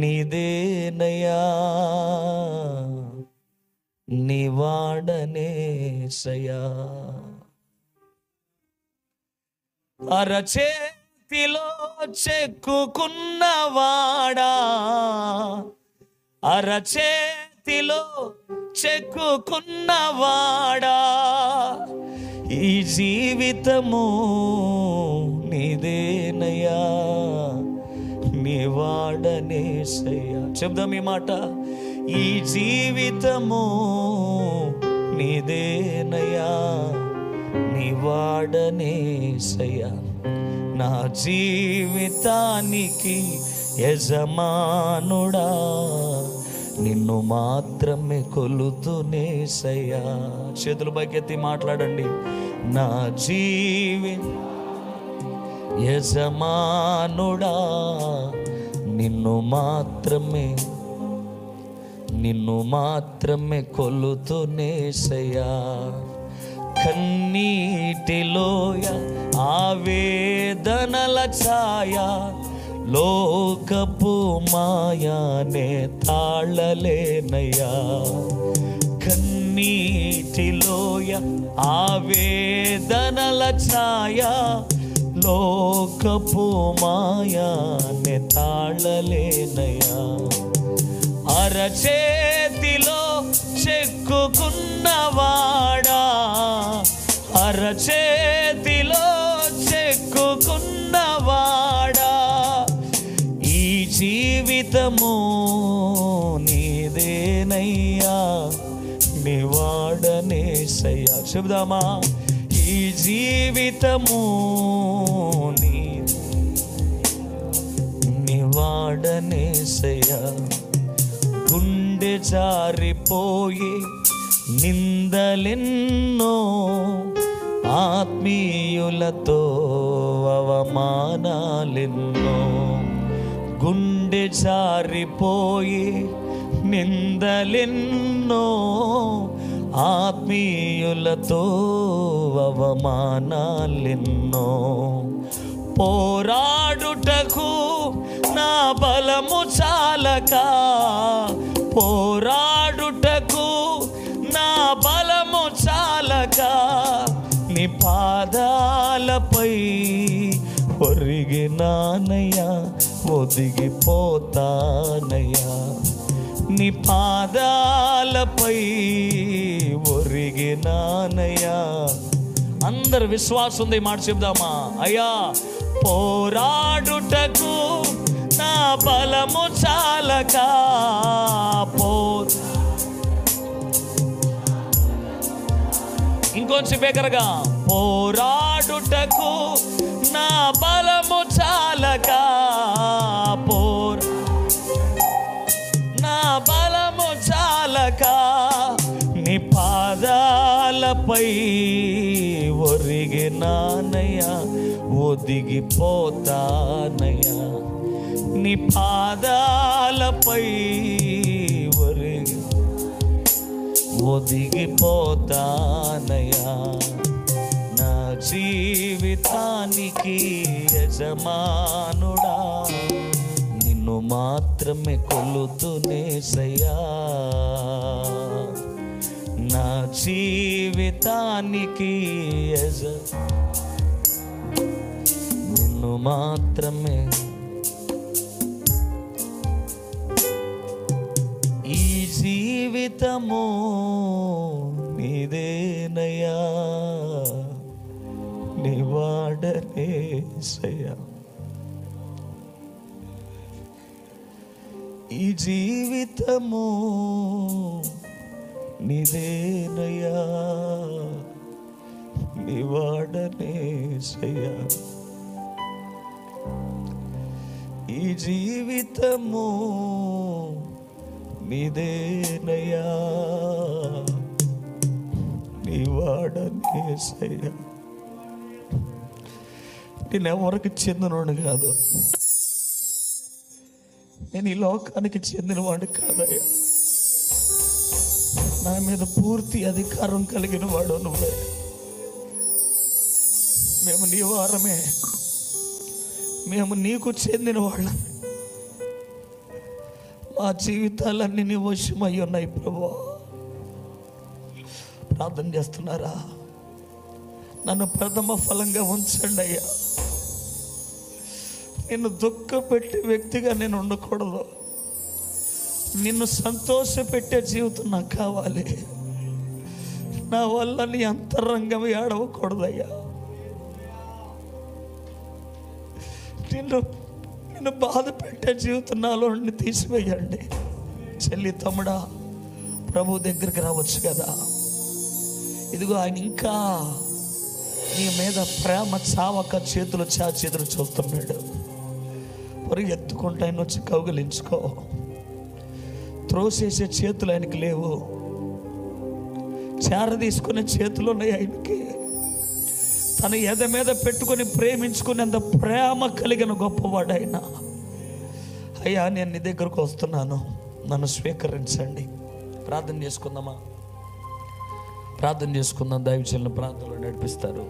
నీదేనయ్యా నీ వాడనేసయ్యా. అరచేతిలో చెక్కుకున్నవాడా, అరచేతిలో చెక్కుకున్నవాడా, ఈ జీవితము నీదేనయ్యా నీ వాడనేసయ్యా. చెప్దాం ఈ మాట, ఈ జీవితము నీదేనయ్యా నీ వాడనేసయ్యా. నా జీవితానికి యజమానుడా, నిన్ను మాత్రమే కొలుతునేసయ్యా. చేతులు పైకెత్తి మాట్లాడండి. నా యజమానుడా, నిన్ను మాత్రమే కొలుతునేసయ్యా. కన్నీటిలోయ ఆవేదనల ఛాయ, లోకపు మాయానే తాళలేనయ్యా. కన్నీటిలోయ ఆవేదనల ఛాయ, లోకపు మాయానే తాళలేనయ్యా. అరచేతిలో చెక్కుకున్నవాడా, అరచేతిలో చెక్కుకున్నవాడా, ఈ జీవితము నీదేనయ్యా నీ వాడనేసయ్యా. చెబుదామా, ఈ జీవితము నీ వాడనేసయ్యా. గుండె జారిపోయి నిందలెన్నో, ఆత్మీయులతో అవమానాలెన్నో. గుండె జారిపోయి నిందలెన్నో, ఆత్మీయులతో అవమానాలెన్నో. పోరాడుటకు నా బలము చాలక, పోరాడుటకు నా బలము చాలక, నీ పాదాలపై ఒరిగినానయ్యా, ఒదిగిపోతానయ్యా. నీ పాదాలపై ఒరిగినానయ్యా. అందరు విశ్వాసం ఉంది మాట చెప్దామా. అయ్యా, పోరాడుటకు నా బలము చాలక, ఇంకొంచెం బేగరగా, పోరాడుటకు నా బలము చాలక, నా బలము చాలక, నీ పాదాలపై ఒరిగినానయ్యా, ఒదిగిపోతానయ్యా. నీ పాదాలపై ఒదిగిపోతానయ్యా. నా జీవితానికి యజమానుడా, నిన్ను మాత్రమే కొలుతునేసయ్యా. నా జీవితానికి నిన్ను మాత్రమే. ఈ జీవితము నీదేనయ్యా నీ వాడనేసయ్యా. ఈ జీవితము నీదేనయ్యా నీ వాడనేసయ్యా. ఈ జీవితము నీదేనయ్యా నీ వాడనేసయ్యా. నేను ఎవరికి చెందినవాడు కాదు, నేను ఈ లోకానికి చెందినవాడు కాదయ్యా. నా మీద పూర్తి అధికారం కలిగిన వాడు నువ్వే. మేము నీ వారమే, మేము నీకు చెందిన వాళ్ళం. మా జీవితాలన్నీ నీ వశమై ఉన్నాయి ప్రభువా. ప్రార్థన చేస్తున్నారా? నన్ను ప్రథమ ఫలంగా ఉంచండి అయ్యా. నిన్ను దుఃఖపెట్టే వ్యక్తిగా నేను ఉండకూడదు. నిన్ను సంతోషపెట్టే జీవితం నాకు కావాలి. నా వల్ల నీ అంతరంగం ఏడవకూడదయ్యా. నిన్ను బాధ పెట్టే జీవితం నాలో తీసివేయండి. చెల్లి, తమ్ముడా, ప్రభు దగ్గరికి రావచ్చు కదా. ఇదిగో ఆయన ఇంకా నీ మీద ప్రేమ చావక చేతులు చాచెదురు చూస్తున్నాడు. మరి ఎత్తుకుంటే ఆయన వచ్చి కౌగిలించుకో. త్రోసేసే చేతులు ఆయనకి లేవు, చేరదీసుకునే చేతులు ఉన్నాయి ఆయనకి. తన ఎద మీద పెట్టుకొని ప్రేమించుకునేంత ప్రేమ కలిగిన గొప్పవాడు ఆయన. అయ్యా, నేను నీ దగ్గరకు వస్తున్నాను, నన్ను స్వీకరించండి. ప్రార్థన చేసుకుందామా? ప్రార్థన చేసుకుందాం. దైవజనులు ప్రార్థనలో నడిపిస్తారు.